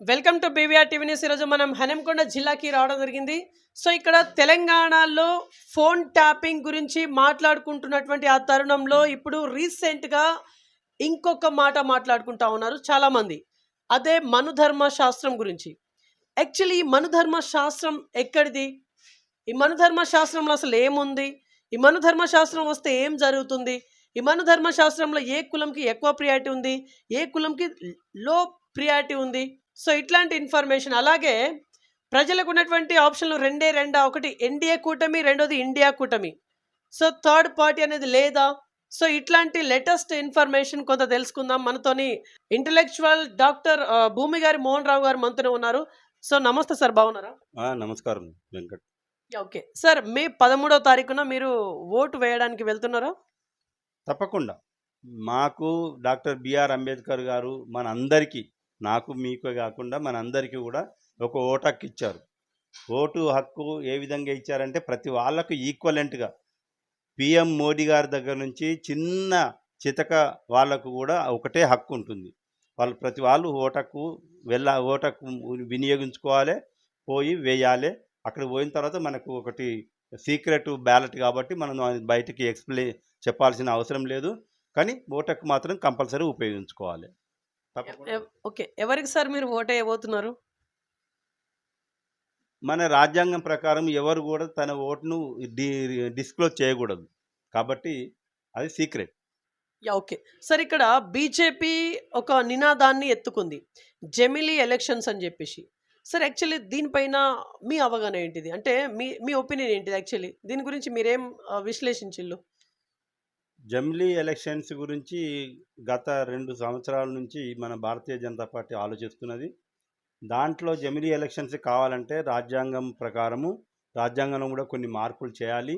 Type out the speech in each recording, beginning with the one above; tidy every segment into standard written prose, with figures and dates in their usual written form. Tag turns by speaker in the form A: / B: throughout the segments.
A: Welcome to BVR TV news. ఈరోజు మనం హనంకొండ జిల్లాకి రావడం జరిగింది. సో ఇక్కడ తెలంగాణలో ఫోన్ ట్యాపింగ్ గురించి మాట్లాడుకుంటున్నటువంటి ఆ తరుణంలో ఇప్పుడు రీసెంట్గా ఇంకొక మాట మాట్లాడుకుంటా ఉన్నారు చాలామంది. అదే మనుధర్మ శాస్త్రం గురించి. యాక్చువల్లీ ఈ మనుధర్మ శాస్త్రం ఎక్కడిది? ఈ మనుధర్మ శాస్త్రంలో అసలు ఏముంది? ఈ మనుధర్మ శాస్త్రం వస్తే ఏం జరుగుతుంది? ఈ మనుధర్మ శాస్త్రంలో ఏ కులంకి ఎక్కువ ప్రియారిటీ ఉంది, ఏ కులంకి లో ప్రియారిటీ ఉంది? సో ఇట్లాంటి ఇన్ఫర్మేషన్, అలాగే ప్రజలకు ఉన్నటువంటి ఆప్షన్లు రెండా? ఒకటి ఎన్డీఏ కూటమి, రెండోది ఇండియా కూటమి. సో థర్డ్ పార్టీ అనేది లేదా? సో ఇట్లాంటి లేటెస్ట్ ఇన్ఫర్మేషన్ కొంత తెలుసుకుందాం. మనతోని ఇంటలెక్చువల్ డాక్టర్ భూమి గారి మోహన్ రావు గారు మనతోనే ఉన్నారు. సో నమస్తే సార్, బాగున్నారా?
B: నమస్కారం వెంకట్.
A: ఓకే సార్, మే 13వ తారీఖున మీరు ఓటు వేయడానికి వెళ్తున్నారా?
B: తప్పకుండా. మాకు డాక్టర్ బిఆర్ అంబేద్కర్ గారు మనందరికీ, నాకు మీకు కాకుండా మనందరికీ కూడా ఒక ఓటు హక్కు ఇచ్చారు. ఓటు హక్కు ఏ విధంగా ఇచ్చారంటే ప్రతి వాళ్ళకు ఈక్వలెంట్గా పిఎం మోడీ గారి దగ్గర నుంచి చిన్న చితక వాళ్ళకు కూడా ఒకటే హక్కు ఉంటుంది. ప్రతి వాళ్ళు ఓటు హక్కు వినియోగించుకోవాలి, పోయి వేయాలి. అక్కడ పోయిన తర్వాత మనకు ఒకటి సీక్రెట్ బ్యాలెట్ కాబట్టి మనం బయటికి చెప్పాల్సిన అవసరం లేదు. కానీ ఓటు హక్కు మాత్రం కంపల్సరీ ఉపయోగించుకోవాలి.
A: ఓకే, ఎవరికి సార్ మీరు ఓటు వేయబోతున్నారు?
B: మన రాజ్యాంగం ప్రకారం ఎవరు కూడా తన ఓటును డిస్క్లోజ్ చేయకూడదు కాబట్టి అది సీక్రెట్.
A: ఓకే సార్, ఇక్కడ బీజేపీ ఒక నినాదాన్ని ఎత్తుకుంది, జమిలీ ఎలక్షన్స్ అని చెప్పేసి. సార్ యాక్చువల్లీ దీనిపైన మీ అవగాహన ఏంటిది? అంటే మీ ఒపీనియన్ ఏంటిది? యాక్చువల్లీ దీని గురించి మీరేం విశ్లేషించిల్లు?
B: జమిలీ ఎలక్షన్స్ గురించి గత 2 సంవత్సరాల నుంచి మన భారతీయ జనతా పార్టీ ఆలోచిస్తున్నది. దాంట్లో జమిలీ ఎలక్షన్స్ కావాలంటే రాజ్యాంగం ప్రకారము రాజ్యాంగంలో కూడా కొన్ని మార్పులు చేయాలి.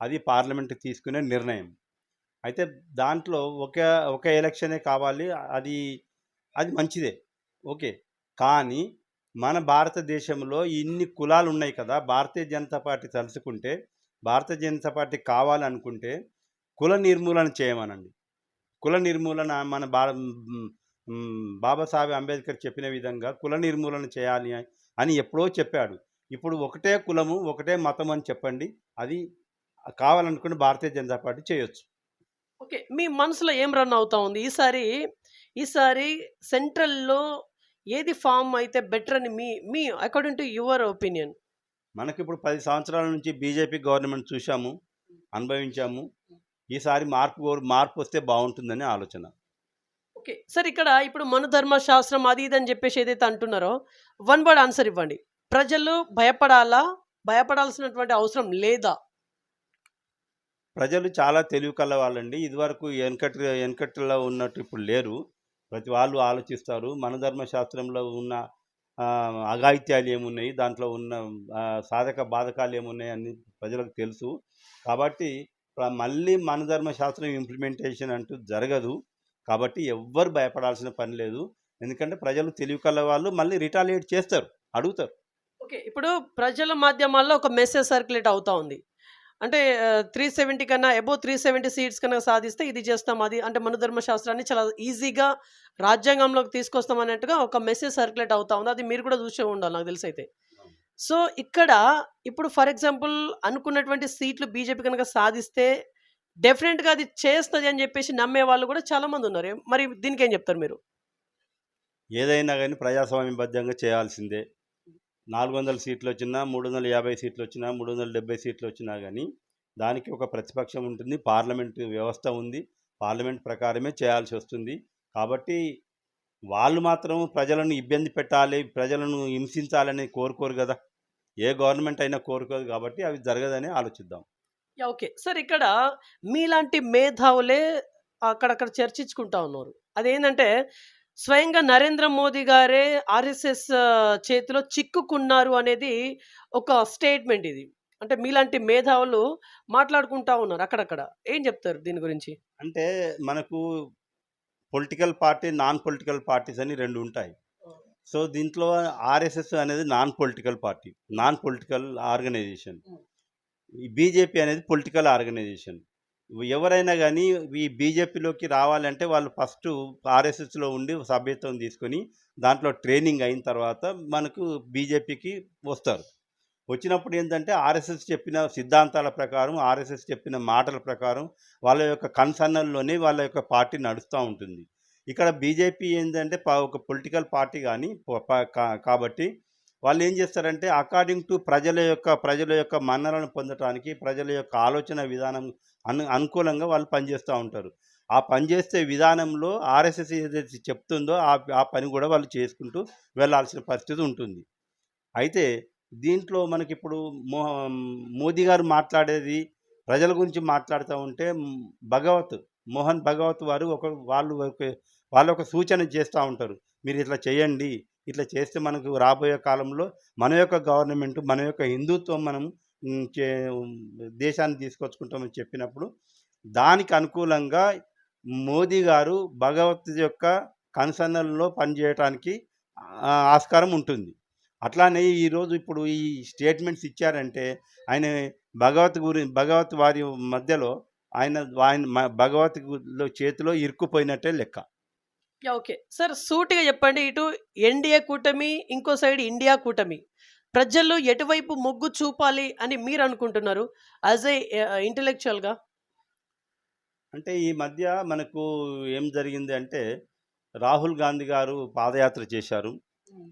B: అది పార్లమెంట్ తీసుకునే నిర్ణయం. అయితే దాంట్లో ఒక ఎలక్షనే కావాలి, అది మంచిదే, ఓకే. కానీ మన భారతదేశంలో ఇన్ని కులాలు ఉన్నాయి కదా, భారతీయ జనతా పార్టీ తలుచుకుంటే, భారతీయ జనతా పార్టీ కావాలనుకుంటే కుల నిర్మూలన చేయమనండి. కుల నిర్మూలన మన బాబాసాహెబ్ అంబేద్కర్ చెప్పిన విధంగా కుల నిర్మూలన చేయాలి అని ఎప్పుడో చెప్పాడు. ఇప్పుడు ఒకటే కులము, ఒకటే మతం అని చెప్పండి, అది కావాలనుకుని భారతీయ జనతా పార్టీ చేయొచ్చు.
A: ఓకే, మీ మనసులో ఏం రన్ అవుతా ఉంది ఈసారి సెంట్రల్లో ఏది ఫామ్ అయితే బెటర్ అని మీ అకార్డింగ్ టు యువర్ ఒపీనియన్?
B: మనకి ఇప్పుడు 10 సంవత్సరాల నుంచి బీజేపీ గవర్నమెంట్ చూసాము, అనుభవించాము. ఈసారి మార్పు వస్తే బాగుంటుందని ఆలోచన.
A: ఓకే సార్, ఇక్కడ ఇప్పుడు మనుధర్మ శాస్త్రం అది ఇది అని చెప్పేసి ఏదైతే అంటున్నారో, వన్ వర్డ్ ఆన్సర్ ఇవ్వండి. ప్రజలు భయపడాల్సినటువంటి అవసరం లేదా?
B: ప్రజలు చాలా తెలివి కల వాళ్ళండి. ఇదివరకు వెనకట్లో ఉన్నట్టు ఇప్పుడు లేరు. ప్రతి వాళ్ళు ఆలోచిస్తారు. మనధర్మ శాస్త్రంలో ఉన్న అఘాయిత్యాలు ఏమున్నాయి, దాంట్లో ఉన్న సాధక బాధకాలు ఏమున్నాయి అని ప్రజలకు తెలుసు. కాబట్టి మళ్ళీ మనధర్మ శాస్త్రం ఇంప్లిమెంటేషన్ అంటూ జరగదు. కాబట్టి ఎవ్వరు భయపడాల్సిన పని లేదు. ఎందుకంటే ప్రజలు తెలివి కల వాళ్ళు మళ్ళీ రిటాలియేట్ చేస్తారు, అడుగుతారు.
A: ఓకే, ఇప్పుడు ప్రజల మాధ్యమాల్లో ఒక మెసేజ్ సర్క్యులేట్ అవుతా ఉంది. అంటే 370 కన్నా అబోవ్ 370 సీట్స్ కన్నా సాధిస్తే ఇది చేస్తాం, అది అంటే మనుధర్మ శాస్త్రాన్ని చాలా ఈజీగా రాజ్యాంగంలోకి తీసుకొస్తాం అన్నట్టుగా ఒక మెసేజ్ సర్క్యులేట్ అవుతా ఉంది. అది మీరు కూడా చూసే ఉండాలి నాకు తెలిసి అయితే. సో ఇక్కడ ఇప్పుడు ఫర్ ఎగ్జాంపుల్ అనుకున్నటువంటి సీట్లు బీజేపీ కనుక సాధిస్తే డెఫినెట్గా అది చేస్తుంది అని చెప్పేసి నమ్మే వాళ్ళు కూడా చాలామంది ఉన్నారు. మరి దీనికి ఏం చెప్తారు మీరు?
B: ఏదైనా కానీ ప్రజాస్వామ్యబద్ధంగా చేయాల్సిందే. 400 సీట్లు వచ్చినా, 350 సీట్లు వచ్చినా, 370 సీట్లు వచ్చినా కానీ దానికి ఒక ప్రతిపక్షం ఉంటుంది, పార్లమెంటు వ్యవస్థ ఉంది, పార్లమెంట్ ప్రకారమే చేయాల్సి వస్తుంది. కాబట్టి వాళ్ళు మాత్రం ప్రజలను ఇబ్బంది పెట్టాలి, ప్రజలను హింసించాలని కోరుకోరు కదా, ఏ గవర్నమెంట్ అయినా కోరుకోదు. కాబట్టి అవి జరగదని ఆలోచిద్దాం.
A: ఓకే సార్, ఇక్కడ మీలాంటి మేధావులే అక్కడక్కడ చర్చించుకుంటా ఉన్నారు. అదేంటంటే స్వయంగా నరేంద్ర మోదీ గారే ఆర్ఎస్ఎస్ చేతిలో చిక్కుకున్నారు అనేది ఒక స్టేట్మెంట్. ఇది అంటే మీలాంటి మేధావులు మాట్లాడుకుంటా ఉన్నారు అక్కడక్కడ. ఏం చెప్తారు దీని గురించి?
B: అంటే మనకు political party, non political parties అని 2 ఉంటాయి. సో దీంట్లో ఆర్ఎస్ఎస్ అనేది non political party, non political organisation. ఈ బీజేపీ అనేది పొలిటికల్ ఆర్గనైజేషన్. ఎవరైనా గానీ ఈ బీజేపీలోకి రావాలంటే వాళ్ళు ఫస్టు ఆర్ఎస్ఎస్‌లో ఉండి సభ్యత్వం తీసుకొని, దాంట్లో ట్రైనింగ్ అయిన తర్వాత మనకు బీజేపీకి వస్తారు. వచ్చినప్పుడు ఏందంటే ఆర్ఎస్ఎస్ చెప్పిన సిద్ధాంతాల ప్రకారం, ఆర్ఎస్ఎస్ చెప్పిన మాటల ప్రకారం వాళ్ళ యొక్క కన్సర్న్‌లోనే వాళ్ళ యొక్క పార్టీ నడుస్తా ఉంటుంది. ఇక్కడ బీజేపీ ఏందంటే ఒక పొలిటికల్ పార్టీ గానీ పొ ప కా కాబట్టి వాళ్ళేం చేస్తారంటే అకార్డింగ్ టు ప్రజల యొక్క మన్ననలను పొందటానికి, ప్రజల యొక్క ఆలోచన విధానం అనుకూలంగా వాళ్ళు పనిచేస్తా ఉంటారు. ఆ పనిచేసే విధానంలో ఆర్ఎస్ఎస్ ఏదైతే చెప్తుందో ఆ పని కూడా వాళ్ళు చేసుకుంటూ వెళ్ళాల్సిన పరిస్థితి ఉంటుంది. అయితే దీంట్లో మనకిప్పుడు మోదీ గారు మాట్లాడేది ప్రజల గురించి మాట్లాడుతూ ఉంటే మోహన్ భగవత్ వారు వాళ్ళొక సూచన చేస్తూ ఉంటారు. మీరు ఇట్లా చేయండి. ఇట్లా చేస్తే మనకు రాబోయే కాలంలో మన యొక్క గవర్నమెంట్, మన యొక్క హిందుత్వం మనం హ్మ్, చే దేశాన్ని తీసుకొచ్చుకుంటామని చెప్పినప్పుడు, దానికి అనుకూలంగా మోదీ గారు భగవత్ యొక్క కన్సర్న్‌లో పనిచేయటానికి ఆస్కారం ఉంటుంది. అట్లానే ఈరోజు ఇప్పుడు ఈ స్టేట్మెంట్స్ ఇచ్చారంటే ఆయన భగవత్ వారి మధ్యలో ఆయన ఆయన మ భగవత్ చేతిలో ఇరుక్కుపోయినట్టే లెక్క.
A: యాహ్! ఓకే. సార్ సూటిగా చెప్పండి. ఇటు ఎన్‌డీఏ కూటమి, ఇంకో సైడ్ ఇండియా కూటమి. ప్రజలు ఎటువైపు మొగ్గు చూపాలి అని మీరనుకుంటున్నారు? As a ఇంటెలెక్చువల్‌గా?
B: అంటే ఈ మధ్య మనకు ఏం జరిగింది అంటే, రాహుల్ గాంధీ గారు పాదయాత్ర చేశారు.
A: హ్మ్.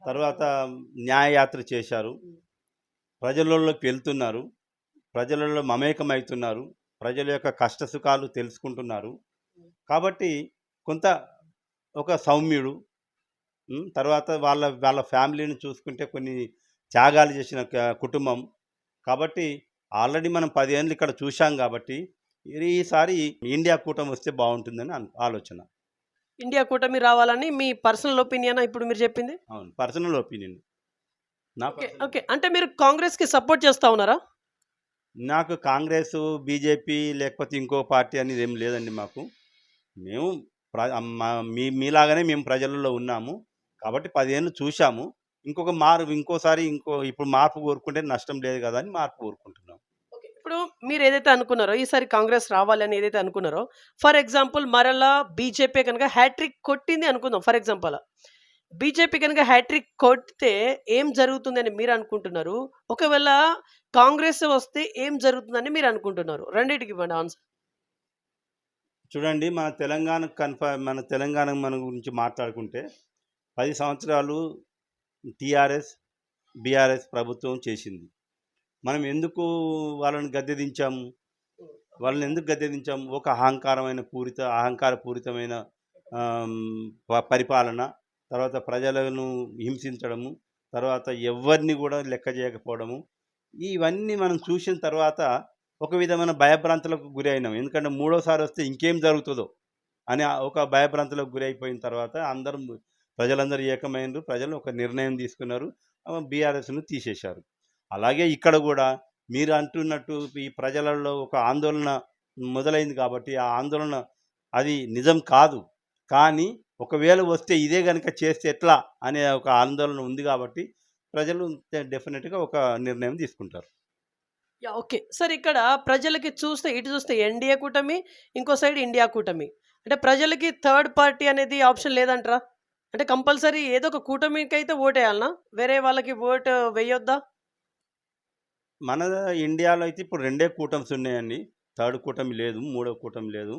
B: తర్వాత న్యాయయాత్ర చేశారు. ప్రజలలోకి వెళ్తున్నారు. ప్రజలలో మమేకమవుతున్నారు. ప్రజల యొక్క కష్ట సుఖాలు తెలుసుకుంటున్నారు. కాబట్టి కొంత ఒక సౌమ్యుడు. తర్వాత వాళ్ళ వాళ్ళ ఫ్యామిలీని చూసుకుంటే కొన్ని త్యాగాలు చేసిన కుటుంబం. కాబట్టి ఆల్రెడీ మనం 10 ఏళ్ళు ఇక్కడ చూశాం కాబట్టి, ఈసారి ఇండియా కూటమి వస్తే బావుంటుందని ఆలోచన.
A: ఇండియా కూటమి రావాలని మీ పర్సనల్ ఒపీనియనా ఇప్పుడు మీరు చెప్పింది?
B: అవును. Personal opinion. నా
A: ఓకే.
B: Personal
A: okay. అంటే మీరు కాంగ్రెస్‌కి సపోర్ట్ చేస్తా ఉన్నారా?
B: నాకు కాంగ్రెసు, బీజేపీ లేకపోతే ఇంకో పార్టీ అనేది ఏం లేదండి మాకు. మేము ప్ర మ మీ మీలాగానే మేము ప్రజలలో ఉన్నాము. కాబట్టి 10 ఏళ్ళు చూశాము. ఇంకోసారి ఇప్పుడు మార్పు కోరుకుంటే నష్టం లేదు గదా! అని మార్పు కోరుకుంటున్నాం.
A: ఓకే. ఇప్పుడు మీరేదైతే అనుకున్నారో, ఈసారి కాంగ్రెస్ రావాలని ఏదైతే అనుకున్నారో, ఫర్ ఎగ్జాంపుల్ మరలా బీజేపీ గనుక హ్యాట్రిక్ కొట్టింది అనుకుందాం ఫర్ ఎగ్జాంపుల్. బీజేపీ గనుక హ్యాట్రిక్ కొడితే ఏం జరుగుతుందని మీరనుకుంటున్నారు? ఒకవేళ కాంగ్రెస్ వస్తే ఏం జరుగుతుందని మీరనుకుంటున్నారు? రెండిటికి ఇవ్వండి ఆన్సర్.
B: చూడండి మన తెలంగాణ గురించి మాట్లాడుకుంటే 10 సంవత్సరాలు టీఆర్ఎస్, బీఆర్ఎస్ ప్రభుత్వం చేసింది. మనం ఎందుకు వాళ్ళని గద్దెదించాము? ఒక అహంకారపూరితమైన పరిపాలన, తర్వాత ప్రజలను హింసించడము, తర్వాత ఎవ్వరిని కూడా లెక్క చేయకపోవడము. ఇవన్నీ మనం చూసిన తర్వాత ఒక విధమైన భయభ్రాంతులకు గురైనాం. ఎందుకంటే మూడోసారి వస్తే ఇంకేం జరుగుతుందో అని ఒక భయభ్రాంతులకు గురైపోయిన తర్వాత ప్రజలందరూ ఏకమైండ్రు. ప్రజలు ఒక నిర్ణయం తీసుకున్నారు. బీఆర్ఎస్‌ను తీసేశారు. అలాగే ఇక్కడ కూడా మీరు అంటున్నట్టు ఈ ప్రజలలో ఒక ఆందోళన మొదలైంది కాబట్టి, ఆ ఆందోళన అది నిజం కాదు. కానీ ఒకవేళ వస్తే ఇదే గనుక చేస్తే ఎట్లా అనే ఒక ఆందోళన ఉంది కాబట్టి, ప్రజలు డెఫినిట్‌గా ఒక నిర్ణయం తీసుకుంటారు.
A: యాహ్! ఓకే. సార్ ఇక్కడ ప్రజలకి చూస్తే ఇటు చూస్తే ఎన్‌డీఏ కూటమి, ఇంకో సైడ్ ఇండియా కూటమి. అంటే ప్రజలకి థర్డ్ పార్టీ అనేది ఆప్షన్ లేదంటారా? అంటే కంపల్సరీ ఏదో ఒక కూటమికైతే ఓటేయాలనా? వేరే వాళ్ళకి ఓటు వేయొద్దా?
B: మన ఇండియాలో అయితే ఇప్పుడు 2 కూటమిస్ ఉన్నాయండి. థర్డ్ కూటమి లేదు. మూడో కూటమి లేదు.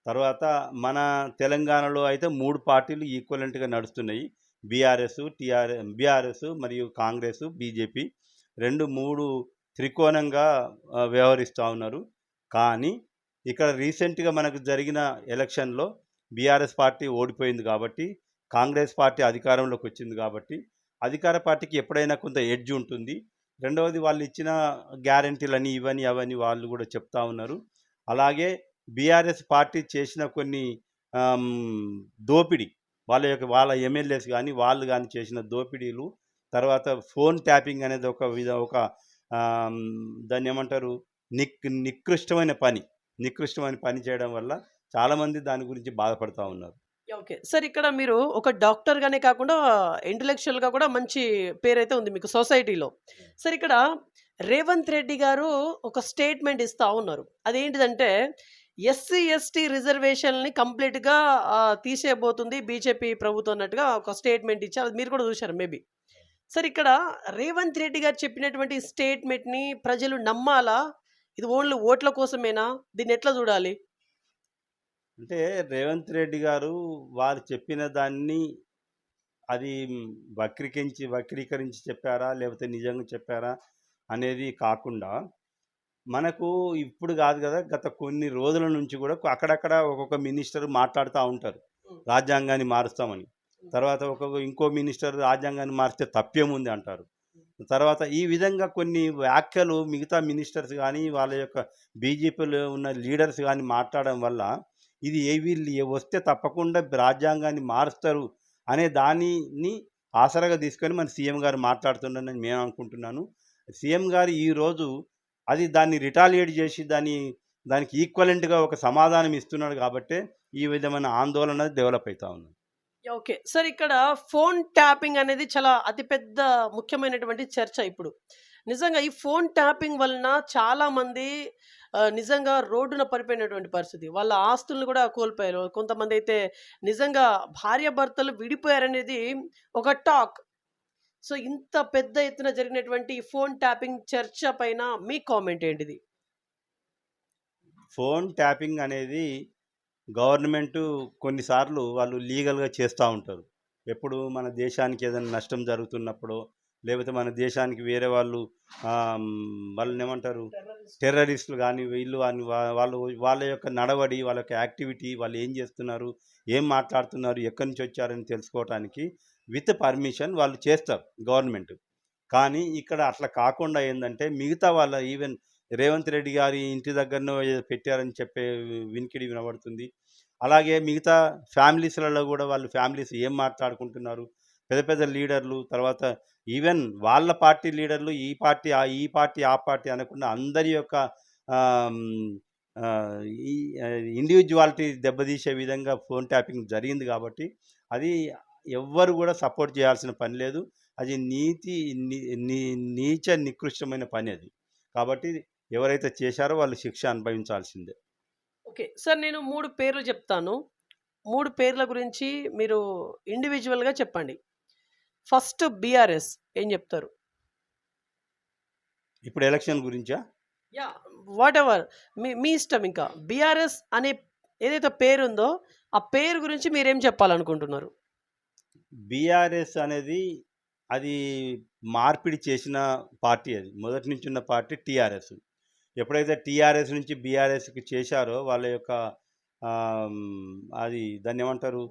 B: తర్వాత మన తెలంగాణలో అయితే 3 పార్టీలు ఈక్వలెంట్‌గా నడుస్తున్నాయి. బీఆర్ఎస్ మరియు కాంగ్రెస్, బీజేపీ 3 త్రికోణంగా వ్యవహరిస్తా ఉన్నారు. కానీ ఇక్కడ రీసెంట్‌గా మనకు జరిగిన ఎలక్షన్‌లో బీఆర్ఎస్ పార్టీ ఓడిపోయింది కాబట్టి, కాంగ్రెస్ పార్టీ అధికారంలోకి వచ్చింది కాబట్టి, అధికార పార్టీకి ఎప్పుడైనా కొంత ఎడ్జ్ ఉంటుంది. రెండవది వాళ్ళు ఇచ్చిన గ్యారంటీలని ఇవని, అవని వాళ్ళు కూడా చెప్తా ఉన్నారు. అలాగే బీఆర్ఎస్ పార్టీ చేసిన కొన్ని దోపిడీ వాళ్ళ ఎమ్మెల్యేస్ గానీ, వాళ్ళు గానీ చేసిన దోపిడీలు, తర్వాత ఫోన్ ట్యాపింగ్ అనేది ఒక దాన్నేమంటారు నికృష్టమైన పని చేయడం వల్ల చాలామంది దాని గురించి బాధపడతా ఉన్నారు.
A: యాహ్! ఓకే. సార్ ఇక్కడ మీరు ఒక డాక్టర్‌గానే కాకుండా ఇంటెలెక్చువల్‌గా కూడా మంచి పేరైతే ఉంది మీకు సొసైటీలో. సార్ ఇక్కడ రేవంత్ రెడ్డి గారు ఒక స్టేట్మెంట్ ఇస్తా ఉన్నారు. అదేంటిదంటే ఎస్సీ, ఎస్టీ రిజర్వేషన్‌ని కంప్లీట్‌గా తీసేయబోతుంది బీజేపీ ప్రభుత్వం అన్నట్టుగా ఒక స్టేట్మెంట్ ఇచ్చారు. అది మీరు కూడా చూసారు మేబీ. సరే ఇక్కడ రేవంత్ రెడ్డి గారు చెప్పినటువంటి స్టేట్మెంట్‌ని ప్రజలు నమ్మాలా? ఇది ఓన్లీ ఓట్ల కోసమేనా? దీన్ని ఎట్లా చూడాలి?
B: అంటే రేవంత్ రెడ్డి గారు వారు చెప్పిన దాన్ని అది వక్రీకరించి చెప్పారా? లేకపోతే నిజంగా చెప్పారా? అనేది కాకుండా మనకు ఇప్పుడు కాదు కదా! గత కొన్ని రోజుల నుంచి కూడా అక్కడక్కడ ఒక్కొక్క మినిస్టర్ మాట్లాడుతా ఉంటారు.
A: హ్మ్.
B: రాజ్యాంగాన్ని మారుస్తామని. తర్వాత ఇంకో మినిస్టర్ రాజ్యాంగాన్ని మారిస్తే తప్పేముంది అంటారు. తర్వాత ఈ విధంగా కొన్ని వ్యాఖ్యలు మిగతా మినిస్టర్స్ గానీ, వాళ్ళ యొక్క బీజేపీలో ఉన్న లీడర్స్ గానీ మాట్లాడడం వల్ల ఇది వీళ్ళు వస్తే తప్పకుండా రాజ్యాంగాన్ని మారుస్తారు అనే దానిని ఆసరాగా తీసుకొని మన సీఎం గారు మాట్లాడుతున్నారని నేను అనుకుంటున్నాను. సీఎం గారు ఈరోజు దాన్ని రిటాలియేట్ చేసి దానికి ఈక్వలెంట్‌గా ఒక సమాధానం ఇస్తున్నాడు కాబట్టే ఈ విధమైన ఆందోళన డెవలప్ అయితా ఉంది.
A: ఓకే. సార్ ఇక్కడ ఫోన్ ట్యాపింగ్ అనేది చాలా అతిపెద్ద ముఖ్యమైనటువంటి చర్చ ఇప్పుడు. నిజంగా ఈ ఫోన్ ట్యాపింగ్ వలన చాలామంది నిజంగా రోడ్డున పడిపోయినటువంటి పరిస్థితి. వాళ్ళ ఆస్తులను కూడా కోల్పోయారు. కొంతమందైతే నిజంగా భార్యాభర్తలు విడిపోయారనేది ఒక టాక్. సో, ఇంత పెద్ద ఎత్తున జరిగినటువంటి ఈ ఫోన్ ట్యాపింగ్ చర్చ పైన మీ కామెంట్ ఏంటిది?
B: ఫోన్ ట్యాపింగ్ అనేది గవర్నమెంటు కొన్నిసార్లు వాళ్ళు లీగల్‌గా చేస్తా ఉంటారు. ఎప్పుడు మన దేశానికి ఏదైనా నష్టం జరుగుతున్నప్పుడో, లేకపోతే మన దేశానికి వేరే వాళ్ళు వాళ్ళనేమంటారు టెర్రరిస్టులు గానీ, వీళ్ళు గానీ వాళ్ళు వాళ్ళ యొక్క నడవడి, వాళ్ళ యొక్క యాక్టివిటీ, వాళ్ళు ఏం చేస్తున్నారు, ఏం మాట్లాడుతున్నారు, ఎక్కడి నుంచి వచ్చారని తెలుసుకోవటానికి విత్ పర్మిషన్ వాళ్ళు చేస్తారు గవర్నమెంట్. కానీ ఇక్కడ అట్లా కాకుండా ఏందంటే మిగతా వాళ్ళ ఈవెన్ రేవంత్ రెడ్డి గారి ఇంటి దగ్గరనో ఏదో పెట్టారని చెప్పే వినికిడి వినబడుతుంది. అలాగే మిగతా ఫ్యామిలీస్‌లలో గూడా వాళ్ళు ఫ్యామిలీస్ ఏం మాట్లాడుకుంటున్నారు, పెద్ద పెద్ద లీడర్లు, తర్వాత ఈవెన్ వాళ్ళ పార్టీ లీడర్లు ఈ పార్టీ, ఆ పార్టీ అనకుండా అందరి యొక్క ఆహ్, హ్మ్, ఆహ్, ఈ ఇండివిడ్యువాలిటీ దెబ్బతీసే విధంగా ఫోన్ ట్యాపింగ్ జరిగింది కాబట్టి, అది ఎవ్వరు గూడా సపోర్ట్ చేయాల్సిన పని లేదు. అది నీతి ని ని నీచ నికృష్టమైన పని అది. కాబట్టి ఎవరైతే చేశారో వాళ్ళు శిక్ష అనుభవించాల్సిందే.
A: ఓకే. సార్ నేను 3 పేర్లు చెప్తాను. 3 పేర్ల గురించి మీరు ఇండివిడ్యువల్‌గా చెప్పండి. ఫస్ట్ బీఆర్ఎస్ ఏం చెప్తారు?
B: ఇప్పుడు ఎలక్షన్ గురించా?
A: యాహ్! వాటెవర్ మీ మీ ఇష్టం ఇంకా. బీఆర్ఎస్ అనే ఏదైతే పేరుందో, ఆ పేరు గురించి మీరేం చెప్పాలనుకుంటున్నారు?
B: బీఆర్ఎస్ అనేది అది మార్పిడి చేసిన పార్టీ అది. మొదటి నుంచి ఉన్న పార్టీ టీఆర్ఎస్. ఎప్పుడైతే టీఆర్ఎస్ నుంచి బీఆర్ఎస్‌కి చేశారో వాళ్ళ యొక్క అది దాన్నేమంటారు?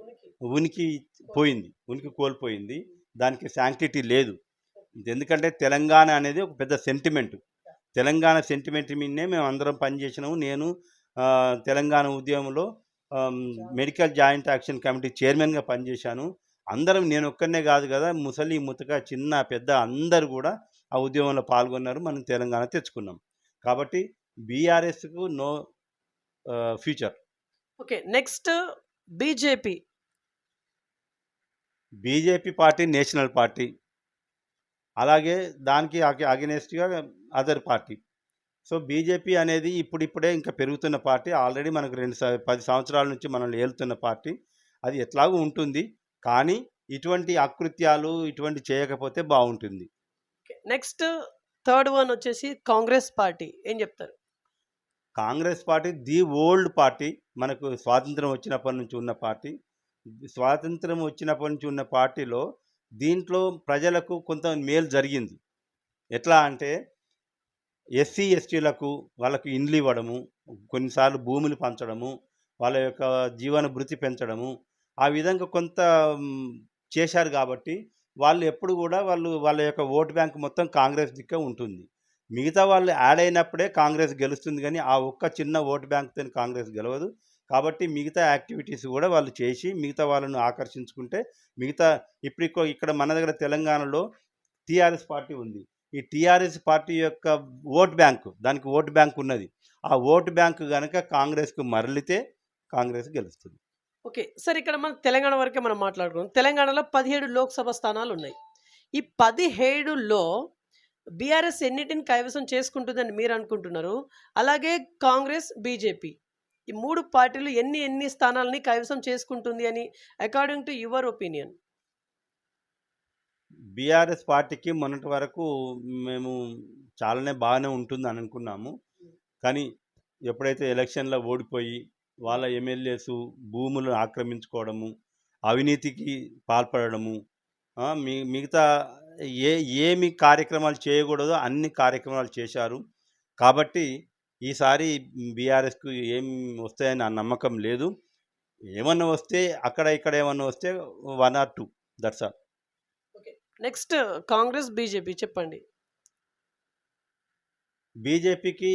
B: ఉనికి పోయింది. ఉనికి కోల్పోయింది. దానికి శాంక్టిటీ లేదు. ఎందుకంటే తెలంగాణ అనేది ఒక పెద్ద సెంటిమెంట్. తెలంగాణ సెంటిమెంట్ మీదనే మేమందరం పనిచేసినాము. నేను తెలంగాణ ఉద్యమంలో ఆహ్, మెడికల్ జాయింట్ యాక్షన్ కమిటీ చైర్మన్‌గా పనిచేశాను. అందరం నేనొక్కడినే గాదు గదా! ముసలి, ముతక, చిన్న, పెద్ద అందరూ గూడా ఆ ఉద్యమంలో పాల్గొన్నారు. మనం తెలంగాణ తెచ్చుకున్నాం. కాబట్టి బీఆర్ఎస్‌కు no future.
A: Okay. Next BJP.
B: BJP party national party. అలాగే దానికి అగెనెస్ట్‌గా అదర్ పార్టీ. సో, బీజేపీ అనేది ఇప్పుడిప్పుడే ఇంకా పెరుగుతున్న పార్టీ. ఆల్రెడీ మనకు 10 సంవత్సరాల నుంచి మనల్ని ఏలుతున్న పార్టీ. అది ఎట్లాగూ ఉంటుంది. కానీ ఇటువంటి అకృత్యాలు ఇటువంటివి చేయకపోతే బావుంటుంది.
A: ఓకే. నెక్స్ట్ థర్డ్ వన్ వచ్చేసి కాంగ్రెస్ పార్టీ. ఏం చెప్తారు?
B: Congress party the old party. మనకు స్వాతంత్రం వచ్చినప్పటి నుంచి ఉన్న పార్టీ. స్వాతంత్రం వచ్చినప్పటి నుంచి ఉన్న పార్టీలో దీంట్లో ప్రజలకు కొంత మేలు జరిగింది. ఎట్లా అంటే ఎస్సీ, ఎస్టీలకు వాళ్ళకి ఇండ్లు ఇవ్వడము, కొన్నిసార్లు భూములు పంచడము, వాళ్ళ యొక్క జీవన భృతి పెంచడము, ఆ విధంగా కొంత చేశారు కాబట్టి వాళ్ళు ఎప్పుడు గూడా వాళ్ళ యొక్క ఓట్ బ్యాంక్ మొత్తం కాంగ్రెస్ దిక్కే ఉంటుంది. మిగతా వాళ్ళు యాడ్ అయినప్పుడే కాంగ్రెస్ గెలుస్తుంది గానీ, ఆ ఒక్క చిన్న ఓట్ బ్యాంక్‌తోని కాంగ్రెస్ గెలవదు. కాబట్టి మిగతా యాక్టివిటీస్ గూడా వాళ్ళు చేసి, మిగతా వాళ్ళను ఆకర్షించుకుంటే, ఇక్కడ మన దగ్గర తెలంగాణలో టీఆర్ఎస్ పార్టీ ఉంది. ఈ టీఆర్ఎస్ పార్టీ యొక్క దానికి ఓట్ బ్యాంక్ ఉన్నది. ఆ ఓట్ బ్యాంక్ గనక కాంగ్రెస్‌కు మరలితే కాంగ్రెస్ గెలుస్తుంది.
A: ఓకే. సార్ ఇక్కడ మన తెలంగాణ వరకే మనం మాట్లాడుకుందాం. తెలంగాణలో 17 లోక్‌సభ స్థానాలున్నాయి. ఈ 17లో బీఆర్ఎస్ ఎన్నిటిని కైవసం చేసుకుంటుందని మీరు అనుకుంటున్నారు? అలాగే కాంగ్రెస్, బీజేపీ ఈ 3 పార్టీలు ఎన్ని స్థానాలని కైవసం చేసుకుంటుంది అని according to your opinion?
B: BRS పార్టీకి మొన్నటి వరకు మేము బాగానే ఉంటుందని అనుకున్నాము. కానీ ఎప్పుడైతే ఎలక్షన్‌లో ఓడిపోయి వాళ్ళ ఎమ్మెల్యేసు భూములు ఆక్రమించుకోవడము, అవినీతికి పాల్పడడము, మిగతా ఏమి కార్యక్రమాలు చేయకూడదో అన్ని కార్యక్రమాలు చేశారు. కాబట్టి ఈసారి బీఆర్ఎస్‌కు ఏం వస్తాయని నా నమ్మకం లేదు. ఏమన్నా వస్తే అక్కడ ఇక్కడ ఏమన్నా వస్తే 1 or 2 that's all.
A: Okay. Next Congress, BJP చెప్పండి.
B: బీజేపీకి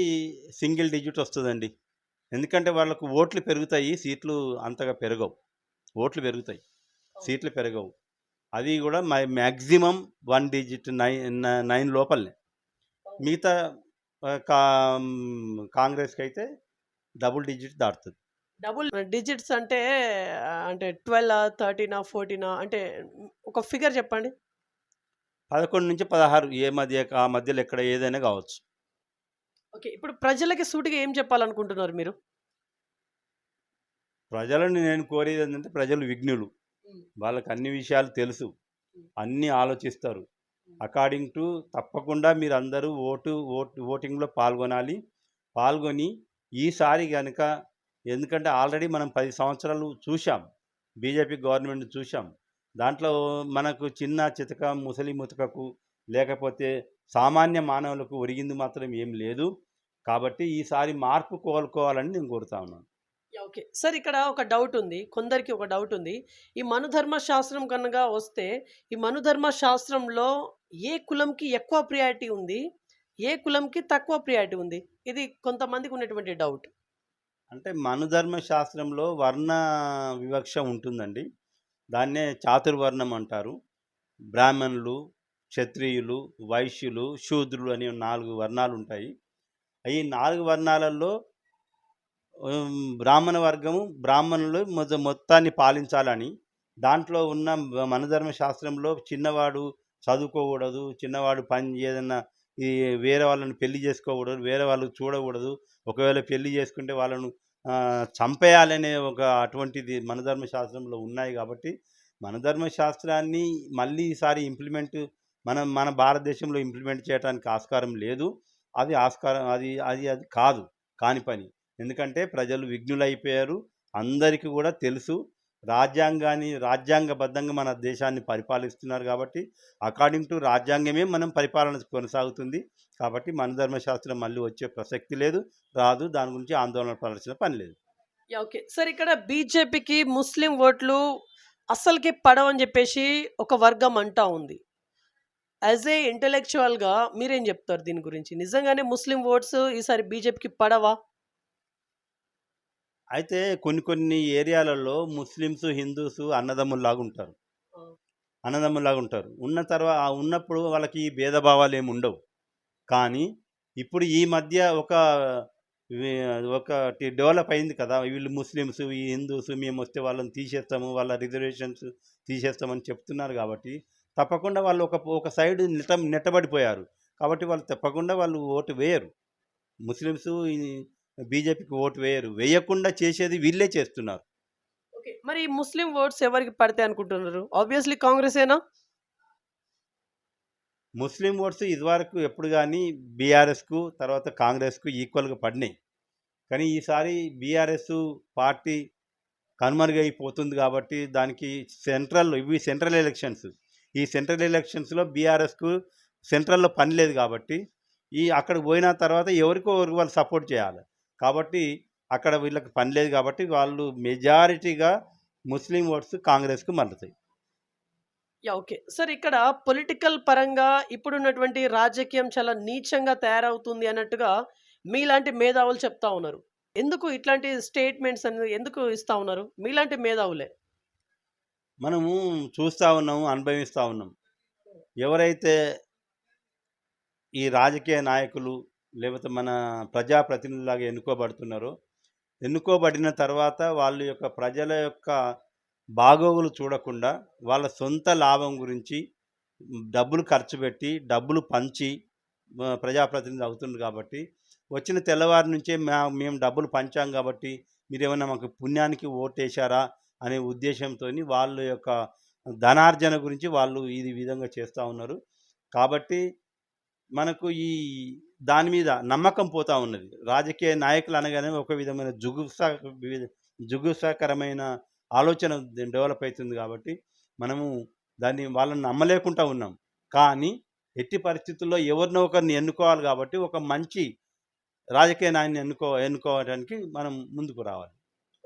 B: సింగిల్ డిజిట్ వస్తదండి. ఎందుకంటే వాళ్ళకు ఓట్లు పెరుగుతాయి. సీట్లు అంతగా పెరగవు. ఓట్లు పెరుగుతాయి. సీట్లు పెరగవు. అది కూడా మ్యాక్సిమం 1 డిజిట్ 9 లోపలనే. మిగతా కాంగ్రెస్‌కైతే డబుల్ డిజిట్ దాటుతది.
A: డబుల్ డిజిట్స్ అంటే అంటే 12, 13, 14 అంటే ఒక ఫిగర్ చెప్పండి.
B: 11-16 ఆ మధ్యలో ఎక్కడ ఏదైనా కావచ్చు.
A: ఓకే. ఇప్పుడు ప్రజలకి సూటిగా ఏం చెప్పాలనుకుంటున్నారు మీరు?
B: ప్రజలని నేను కోరేది ఏంటంటే ప్రజలు విజ్ఞులు. వాళ్ళకి అన్ని విషయాలు తెలుసు. అన్నీ ఆలోచిస్తారు. అకార్డింగ్ టు తప్పకుండా మీరందరూ ఓటింగ్‌లో పాల్గొనాలి. పాల్గొని ఈసారి గనక ఎందుకంటే ఆల్రెడీ మనం 10 సంవత్సరాలు చూశాం. బీజేపీ గవర్నమెంట్ చూశాం. దాంట్లో మనకు చిన్న చితక ముసలి ముతకకు లేకపోతే సామాన్య మానవులకు ఒరిగింది మాత్రం ఏం లేదు. కాబట్టి ఈసారి మార్పు కోలుకోవాలని నేను కోరుతా ఉన్నాను.
A: ఓకే. సార్ ఇక్కడ ఒక డౌట్ ఉంది. కొందరికి ఒక డౌట్ ఉంది. ఈ మనుధర్మ శాస్త్రం కనుక వస్తే ఈ మనుధర్మ శాస్త్రంలో ఏ కులంకి ఎక్కువ ప్రియారిటీ ఉంది? ఏ కులంకి తక్కువ ప్రియారిటీ ఉంది? ఇది కొంతమందికి ఉన్నటువంటి డౌట్.
B: అంటే మనుధర్మ శాస్త్రంలో వర్ణ వివక్ష ఉంటుందండి. దాన్నే చాతుర్వర్ణం అంటారు. బ్రాహ్మణులు, క్షత్రియులు, వైశ్యులు, శూద్రులు అని 4 వర్ణాలు ఉంటాయి. ఈ 4 వర్ణాలలో బ్రాహ్మణ వర్గము బ్రాహ్మణులు మొత్తాన్ని పాలించాలని దాంట్లో ఉన్న మనధర్మ శాస్త్రంలో చిన్నవాడు చదువుకోకూడదు, చిన్నవాడు ఏదన్నా ఈ వేరే వాళ్ళని పెళ్లి చేసుకోకూడదు, వేరే వాళ్ళకి చూడకూడదు, ఒకవేళ పెళ్లి చేసుకుంటే వాళ్ళను చంపేయాలనే అటువంటిది మనధర్మ శాస్త్రంలో ఉన్నాయి. కాబట్టి మనధర్మ శాస్త్రాన్ని మళ్ళీ ఈసారి మన భారతదేశంలో ఇంప్లిమెంట్ చేయడానికి ఆస్కారం లేదు. అది కాదు, కాని పని. ఎందుకంటే ప్రజలు విఘ్నులైపోయారు. అందరికీ కూడా తెలుసు. రాజ్యాంగబద్ధంగా మన దేశాన్ని పరిపాలిస్తున్నారు. కాబట్టి అకార్డింగ్ టు రాజ్యాంగమే మనం పరిపాలన కొనసాగుతుంది. కాబట్టి మన ధర్మశాస్త్రం మళ్ళీ వచ్చే ప్రసక్తి లేదు, రాదు. దాని గురించి ఆందోళన పడాల్సిన పని లేదు.
A: ఓకే. సార్ ఇక్కడ బీజేపీకి ముస్లిం ఓట్లు అస్సలకి పడవని చెప్పేసి ఒక వర్గం అంటా ఉంది. యాజ్ ఏ ఇంటెలెక్చువల్గా మీరేం చెప్తారు దీని గురించి? నిజంగానే ముస్లిం ఓట్స్ ఈసారి బీజేపీకి పడవా?
B: అయితే కొన్ని ఏరియాలలో ముస్లిమ్స్, హిందూస్ అన్నదమ్ముల్లాగా ఉంటారు. ఉన్నప్పుడు వాళ్ళకి ఈ భేదభావాలు ఏమి ఉండవు. కానీ ఇప్పుడు ఈ మధ్య ఒకటి డెవలప్ అయింది కదా. వీళ్ళు ముస్లిమ్స్, ఈ హిందూస్ మేము వస్తే వాళ్ళని తీసేస్తాము, వాళ్ళ రిజర్వేషన్స్ తీసేస్తామని చెప్తున్నారు. కాబట్టి తప్పకుండా వాళ్ళు ఒక సైడ్ నెట్టబడిపోయారు. కాబట్టి వాళ్ళు తప్పకుండా ఓటు వేయరు. ముస్లిమ్స్ బీజేపీకి ఓటు వేయరు. వేయకుండా చేసేది వీళ్ళే చేస్తున్నారు.
A: ఓకే. మరి ముస్లిం ఓట్స్ ఎవరికి పడతాయి అనుకుంటున్నారు? ఆబ్వియస్లీ కాంగ్రెసేనా?
B: ముస్లిం ఓట్స్ ఇదివరకు ఎప్పుడు కానీ బీఆర్ఎస్కు తర్వాత కాంగ్రెస్కు ఈక్వల్గా పడినాయి. కానీ ఈసారి బీఆర్ఎస్ పార్టీ కనుమరుగైపోతుంది. కాబట్టి దానికి సెంట్రల్ ఎలక్షన్స్. ఈ సెంట్రల్ ఎలక్షన్స్లో బీఆర్ఎస్కు సెంట్రల్లో పని లేదు. కాబట్టి అక్కడికి పోయిన తర్వాత ఎవరికో వాళ్ళు సపోర్ట్ చేయాలి. కాబట్టి అక్కడ వీళ్ళకి పని లేదు. కాబట్టి వాళ్ళు మెజారిటీగా ముస్లిం ఓట్స్ కాంగ్రెస్కు మళ్ళుతాయి.
A: ఓకే. సార్ ఇక్కడ పొలిటికల్ పరంగా ఇప్పుడున్నటువంటి రాజకీయం చాలా నీచంగా తయారవుతుంది అన్నట్టుగా మీలాంటి మేధావులు చెప్తా ఉన్నారు. ఎందుకు ఇట్లాంటి స్టేట్మెంట్స్ అనేది ఎందుకు ఇస్తా ఉన్నారు మీలాంటి మేధావులే?
B: మనము చూస్తూ ఉన్నాము, అనుభవిస్తూ ఉన్నాం. ఎవరైతే ఈ రాజకీయ నాయకులు లేకపోతే మన ప్రజాప్రతినిధులాగా ఎన్నుకోబడిన తర్వాత వాళ్ళ యొక్క ప్రజల యొక్క బాగోగులు చూడకుండా వాళ్ళ సొంత లాభం గురించి డబ్బులు ఖర్చు పెట్టి, డబ్బులు పంచి ప్రజాప్రతినిధి అవుతుండ్రు కాబట్టి వచ్చిన తెల్లవారి నుంచే మేము డబ్బులు పంచాం కాబట్టి మీరేమన్నా మాకు పుణ్యానికి ఓటేశారా అనే ఉద్దేశంతో వాళ్ళ యొక్క ధనార్జన గురించి వాళ్ళు ఈ విధంగా చేస్తూ ఉన్నారు. కాబట్టి మనకు ఈ దాని మీద నమ్మకం పోతా ఉన్నది. రాజకీయ నాయకులు అనగానే ఒక విధమైన జుగుప్సాకరమైన ఆలోచన డెవలప్ అవుతుంది కాబట్టి మనము వాళ్ళని నమ్మలేకుండా ఉన్నాం. కానీ ఎట్టి పరిస్థితుల్లో ఎవరినో ఒకరిని ఎన్నుకోవాలి కాబట్టి ఒక మంచి రాజకీయ నాయకుని ఎన్నుకోవడానికి మనం ముందుకు రావాలి.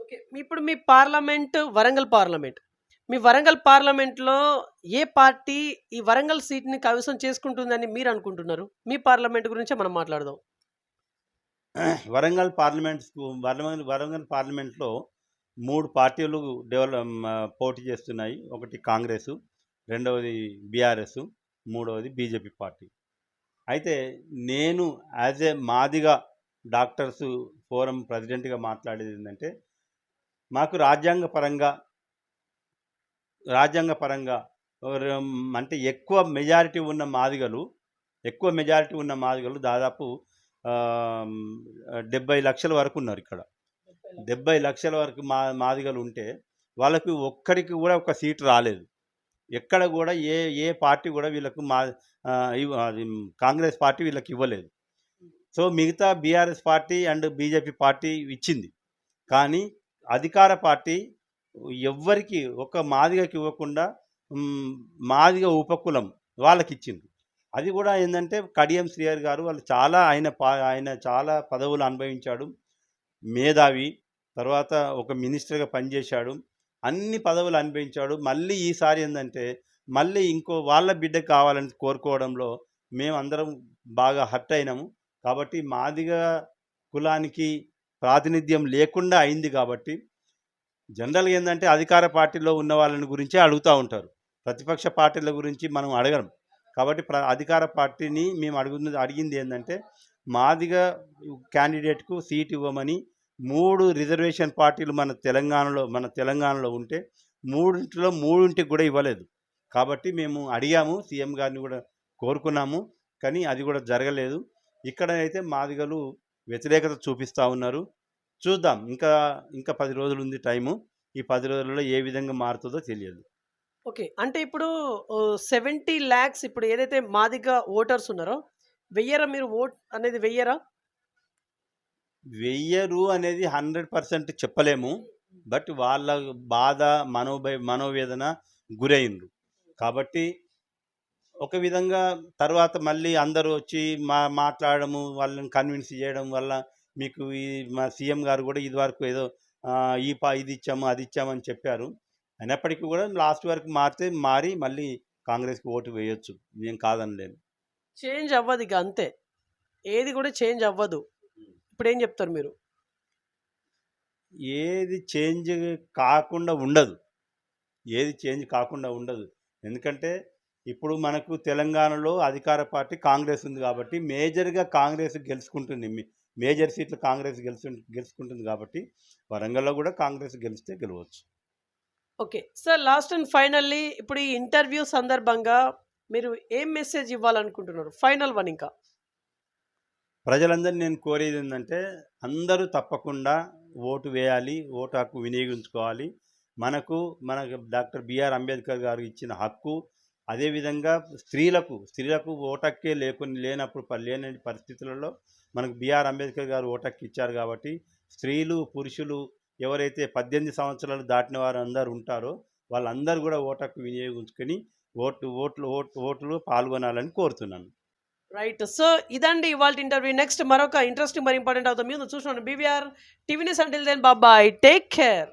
A: ఓకే. ఇప్పుడు మీ పార్లమెంట్ వరంగల్ పార్లమెంట్. మీ వరంగల్ పార్లమెంట్‌లో ఏ పార్టీ ఈ వరంగల్ సీట్‌ని కైవసం చేసుకుంటుందని మీరు అనుకుంటున్నారు? మీ పార్లమెంట్ గురించే మనం మాట్లాడదాం.
B: వరంగల్ పార్లమెంట్‌లో 3 పార్టీలు పోటీ చేస్తున్నాయి. ఒకటి కాంగ్రెసు, రెండవది బీఆర్ఎస్, మూడవది బీజేపీ పార్టీ. అయితే నేను as a Madiga doctors forum ప్రెసిడెంట్గా మాట్లాడేది ఏంటంటే మాకు రాజ్యాంగపరంగా అంటే ఎక్కువ మెజారిటీ ఉన్న మాదిగలు దాదాపు 70 లక్షల వరకు ఉన్నారు. ఇక్కడ 70 లక్షల వరకు మాదిగలు ఉంటే వాళ్ళకి ఒక్కడికి కూడా ఒక సీటు రాలేదు. ఎక్కడ కూడా ఏ పార్టీ కూడా వీళ్ళకు కాంగ్రెస్ పార్టీ వీళ్ళకి ఇవ్వలేదు. సో మిగతా BRS party and BJP party ఇచ్చింది. కానీ అధికార పార్టీ ఎవ్వరికి ఒక మాదిగకి ఇవ్వకుండా మాదిగ ఉపకులం వాళ్ళకి ఇచ్చింది. అది కూడా ఏంటంటే కడియం శ్రీహరి గారు వాళ్ళు ఆయన చాలా పదవులు అనుభవించాడు. మేధావి, తర్వాత ఒక మినిస్టర్గా పనిచేశాడు, అన్ని పదవులు అనుభవించాడు. మళ్ళీ ఈసారి ఏంటంటే మళ్ళీ ఇంకో వాళ్ళ బిడ్డ కావాలని కోరుకోవడంలో మేమందరం బాగా హర్ట్ అయినాము. కాబట్టి మాదిగ కులానికి ప్రాతినిధ్యం లేకుండా అయింది. కాబట్టి జనరల్గా ఏంటంటే అధికార పార్టీలో ఉన్న వాళ్ళని గురించే అడుగుతూ ఉంటారు, ప్రతిపక్ష పార్టీల గురించి మనం అడగడం. కాబట్టి అధికార పార్టీని మేము అడిగింది ఏంటంటే మాదిగ క్యాండిడేట్కు సీట్ ఇవ్వమని. 3 రిజర్వేషన్ పార్టీలు మన తెలంగాణలో ఉంటే 3టికి కూడా ఇవ్వలేదు. కాబట్టి మేము అడిగాము, సీఎం గారిని కూడా కోరుకున్నాము, కానీ అది కూడా జరగలేదు. ఇక్కడ అయితే మాదిగలు వ్యతిరేకత చూపిస్తూ ఉన్నారు. చూద్దాం, ఇంకా 10 రోజులు ఉంది టైము. ఈ 10 రోజులలో ఏ విధంగా మారుతుందో తెలియదు.
A: ఓకే. అంటే ఇప్పుడు 70 లాక్స్ ఇప్పుడు ఏదైతే మాదిగ ఓటర్స్ ఉన్నారో వెయ్యరా? మీరు ఓట్ అనేది వెయ్యరా?
B: వెయ్యరు అనేది 100% చెప్పలేము. బట్ వాళ్ళ బాధ, మనోవేదన గురైండ్రు. కాబట్టి ఒక విధంగా తర్వాత మళ్ళీ అందరూ వచ్చి మాట్లాడము, వాళ్ళని కన్విన్స్ చేయడం వల్ల మీకు మా సీఎం గారు కూడా ఇదివరకు ఏదో ఇది ఇచ్చాము అది ఇచ్చామని చెప్పారు. అయినప్పటికీ కూడా లాస్ట్ వరకు మారి మళ్ళీ కాంగ్రెస్కి ఓటు వేయొచ్చు, నేను కాదనలేను.
A: చేంజ్ అవ్వదు ఇక, అంతే. ఏది కూడా చేంజ్ అవ్వదు. ఇప్పుడు ఏం చెప్తారు మీరు?
B: ఏది చేంజ్ కాకుండా ఉండదు. ఎందుకంటే ఇప్పుడు మనకు తెలంగాణలో అధికార పార్టీ కాంగ్రెస్ ఉంది కాబట్టి మేజర్గా కాంగ్రెస్ గెలుచుకుంటుంది. మేజర్ సీట్లు కాంగ్రెస్ గెలుచుకుంటుంది కాబట్టి వరంగల్లో కూడా కాంగ్రెస్ గెలిస్తే గెలవచ్చు.
A: Okay sir, last and finally ఇప్పుడు ఈ ఇంటర్వ్యూ సందర్భంగా మీరు ఏం మెసేజ్ ఇవ్వాలనుకుంటున్నారు? Final one. ఇంకా
B: ప్రజలందరినీ నేను కోరేది ఏంటంటే అందరూ తప్పకుండా ఓటు వేయాలి, ఓటు హక్కు వినియోగించుకోవాలి. మనకు డాక్టర్ బిఆర్ అంబేద్కర్ గారు ఇచ్చిన హక్కు. అదేవిధంగా స్త్రీలకు ఓటు హక్కే లేని పరిస్థితులలో మనకు బిఆర్ అంబేద్కర్ గారు ఓటు హక్కు ఇచ్చారు. కాబట్టి స్త్రీలు, పురుషులు ఎవరైతే 18 సంవత్సరాలు దాటిన వారు అందరూ ఉంటారో వాళ్ళందరూ కూడా ఓటు హక్కు వినియోగించుకొని ఓట్లు పాల్గొనాలని కోరుతున్నాను.
A: రైట్. సో ఇదండి ఇవాళ ఇంటర్వ్యూ. నెక్స్ట్ మరొక ఇంట్రెస్టింగ్ మరి ఇంపార్టెంట్ అవుతాం. మీరు చూస్తున్నాను BVR TV news. Until then bye, take care.